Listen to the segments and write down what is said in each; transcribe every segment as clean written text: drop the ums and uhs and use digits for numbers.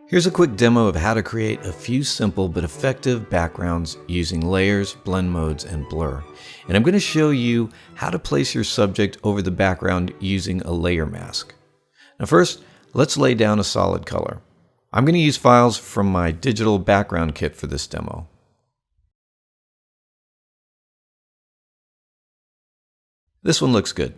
Here's a quick demo of how to create a few simple but effective backgrounds using layers, blend modes, and blur. And I'm going to show you how to place your subject over the background using a layer mask. Now first, let's lay down a solid color. I'm going to use files from my digital background kit for this demo. This one looks good.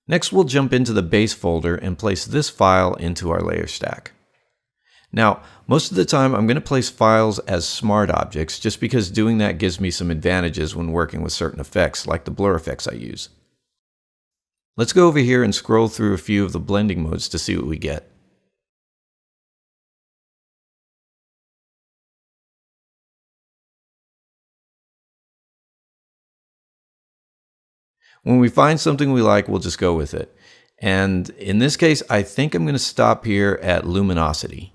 Next, we'll jump into the base folder and place this file into our layer stack. Now, most of the time I'm going to place files as smart objects just because doing that gives me some advantages when working with certain effects, like the blur effects I use. Let's go over here and scroll through a few of the blending modes to see what we get. When we find something we like, we'll just go with it. And in this case, I think I'm going to stop here at luminosity.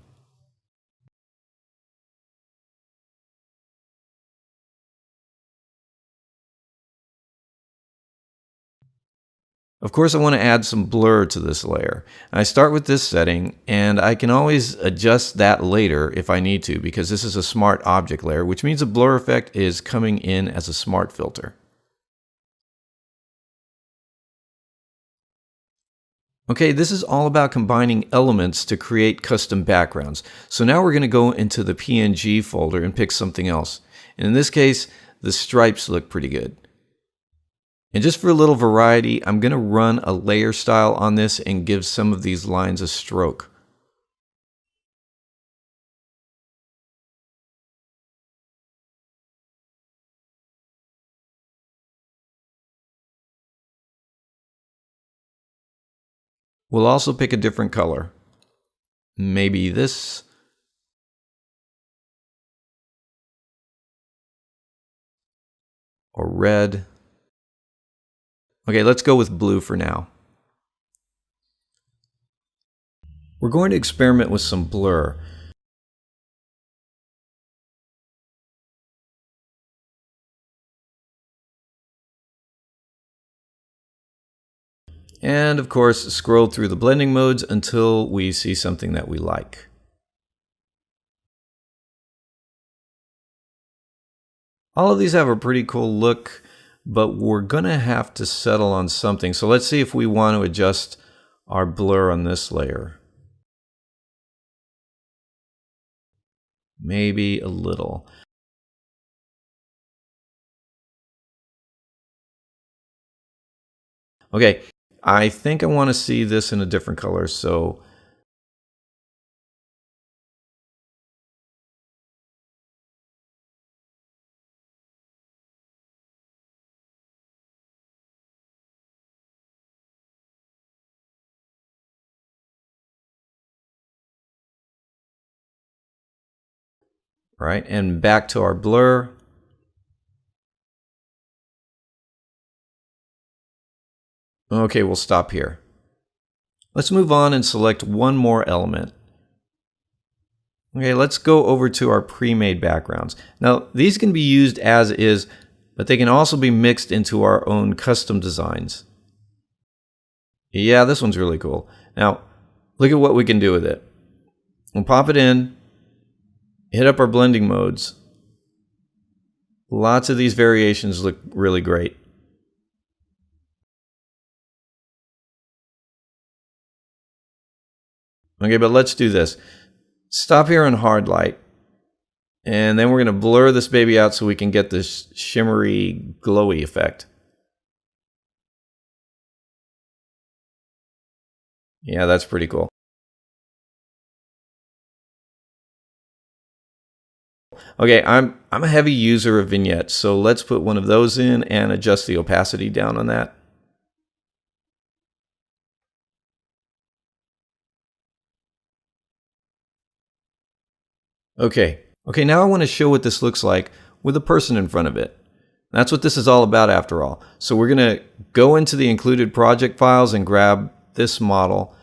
Of course, I want to add some blur to this layer. I start with this setting, and I can always adjust that later if I need to, because this is a smart object layer, which means the blur effect is coming in as a smart filter. Okay, this is all about combining elements to create custom backgrounds. So now we're going to go into the PNG folder and pick something else. And in this case, the stripes look pretty good. And just for a little variety, I'm going to run a layer style on this and give some of these lines a stroke. We'll also pick a different color. Maybe this. Or red. Okay, let's go with blue for now. We're going to experiment with some blur. And of course, scroll through the blending modes until we see something that we like. All of these have a pretty cool look, but we're gonna have to settle on something. So let's see if we want to adjust our blur on this layer. Maybe a little. Okay, I think I want to see this in a different color, so right, and back to our blur. Okay, we'll stop here. Let's move on and select one more element. Okay, let's go over to our pre-made backgrounds. Now, these can be used as is, but they can also be mixed into our own custom designs. Yeah, this one's really cool. Now, look at what we can do with it. We'll pop it in, hit up our blending modes. Lots of these variations look really great. Okay, but let's do this. Stop here on hard light, and then we're going to blur this baby out so we can get this shimmery, glowy effect. Yeah, that's pretty cool. Okay, I'm a heavy user of vignettes, so let's put one of those in and adjust the opacity down on that. Okay, now I want to show what this looks like with a person in front of it. That's what this is all about after all. So we're going to go into the included project files and grab this model.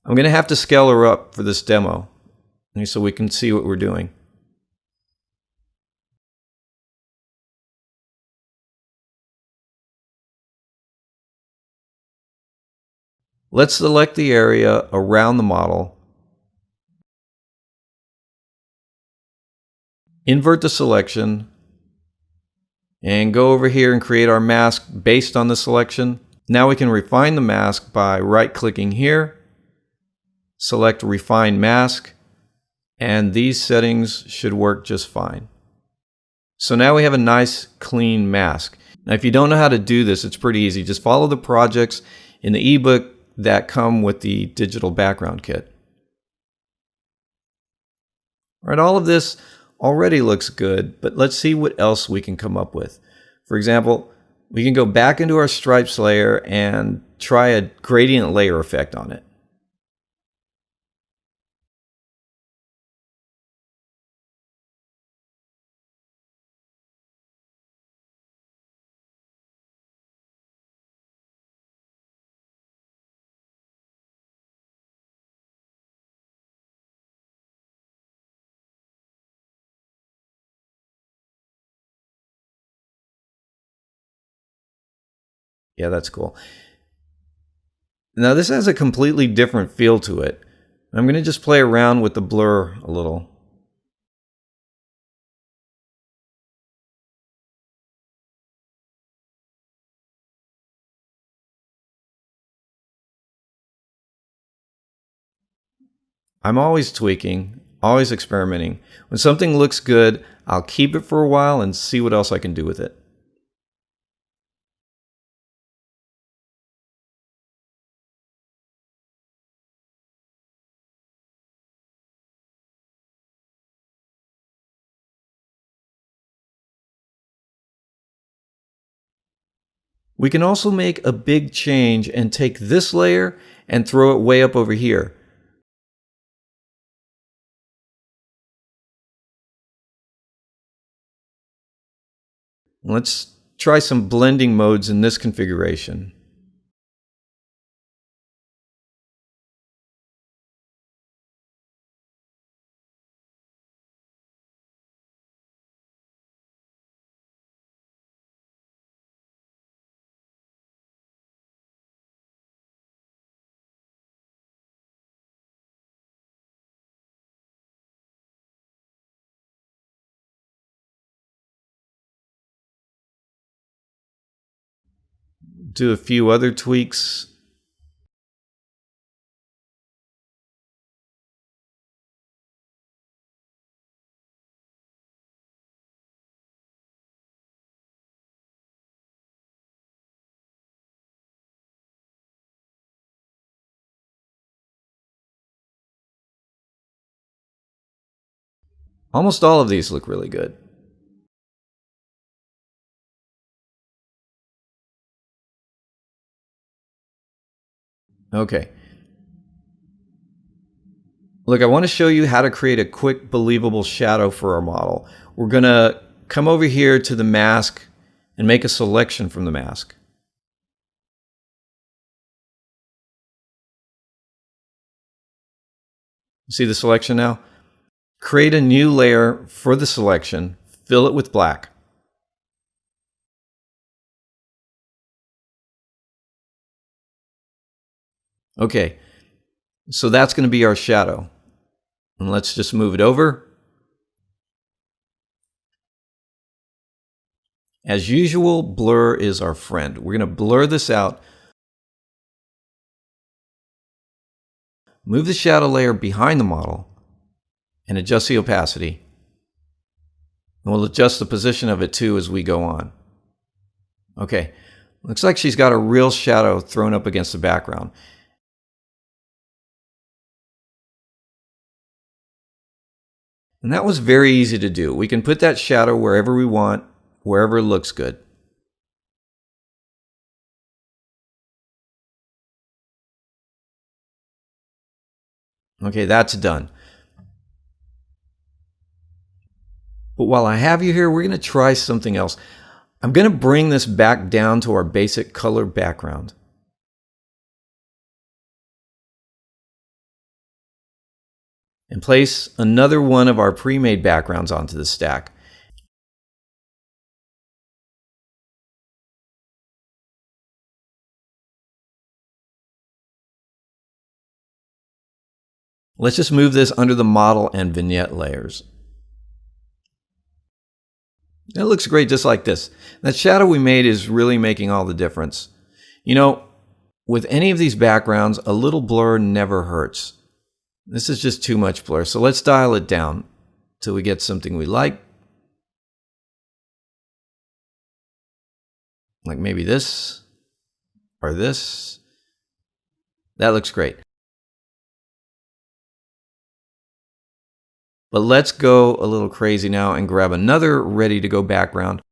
I'm going to have to scale her up for this demo, so we can see what we're doing. Let's select the area around the model, invert the selection, and go over here and create our mask based on the selection. Now we can refine the mask by right-clicking here, select Refine Mask, and these settings should work just fine. So now we have a nice clean mask. Now if you don't know how to do this, it's pretty easy. Just follow the projects in the ebook that come with the digital background kit. All right, all of this already looks good, but let's see what else we can come up with. For example, we can go back into our stripes layer and try a gradient layer effect on it. Yeah, that's cool. Now this has a completely different feel to it. I'm going to just play around with the blur a little. I'm always tweaking, always experimenting. When something looks good, I'll keep it for a while and see what else I can do with it. We can also make a big change and take this layer and throw it way up over here. Let's try some blending modes in this configuration. Do a few other tweaks. Almost all of these look really good. Okay. Look, I want to show you how to create a quick, believable shadow for our model. We're going to come over here to the mask and make a selection from the mask. See the selection now? Create a new layer for the selection, fill it with black. Okay, so that's going to be our shadow. And let's just move it over. As usual, blur is our friend. We're going to blur this out. Move the shadow layer behind the model and adjust the opacity. And we'll adjust the position of it too as we go on. Okay, looks like she's got a real shadow thrown up against the background. And that was very easy to do. We can put that shadow wherever we want, wherever it looks good. Okay, that's done. But while I have you here, we're going to try something else. I'm going to bring this back down to our basic color background. And place another one of our pre-made backgrounds onto the stack. Let's just move this under the model and vignette layers. It looks great just like this. That shadow we made is really making all the difference. You know, with any of these backgrounds, a little blur never hurts. This is just too much blur, so let's dial it down till we get something we like maybe this or this. That looks great. But let's go a little crazy now and grab another ready-to-go background.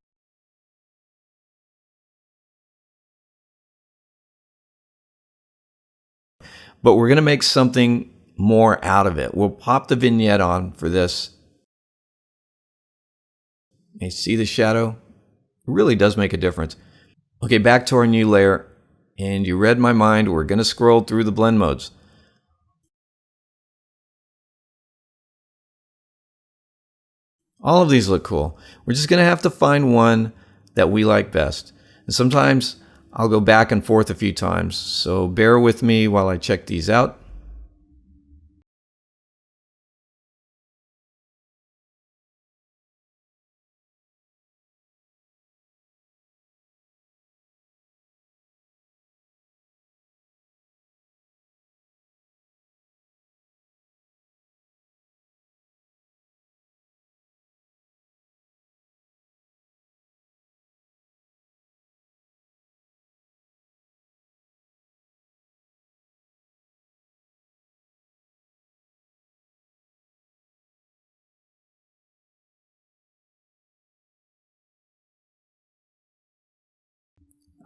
But we're going to make something more out of it. We'll pop the vignette on for this. You see the shadow? It really does make a difference. Okay, back to our new layer. And you read my mind. We're going to scroll through the blend modes. All of these look cool. We're just going to have to find one that we like best. And sometimes I'll go back and forth a few times, so bear with me while I check these out.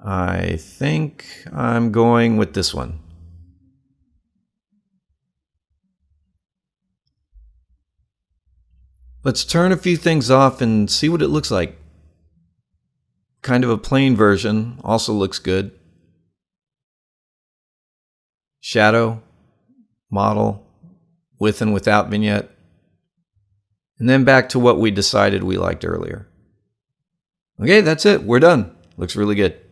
I think I'm going with this one. Let's turn a few things off and see what it looks like. Kind of a plain version also looks good. Shadow, model, with and without vignette. And then back to what we decided we liked earlier. Okay, that's it. We're done. Looks really good.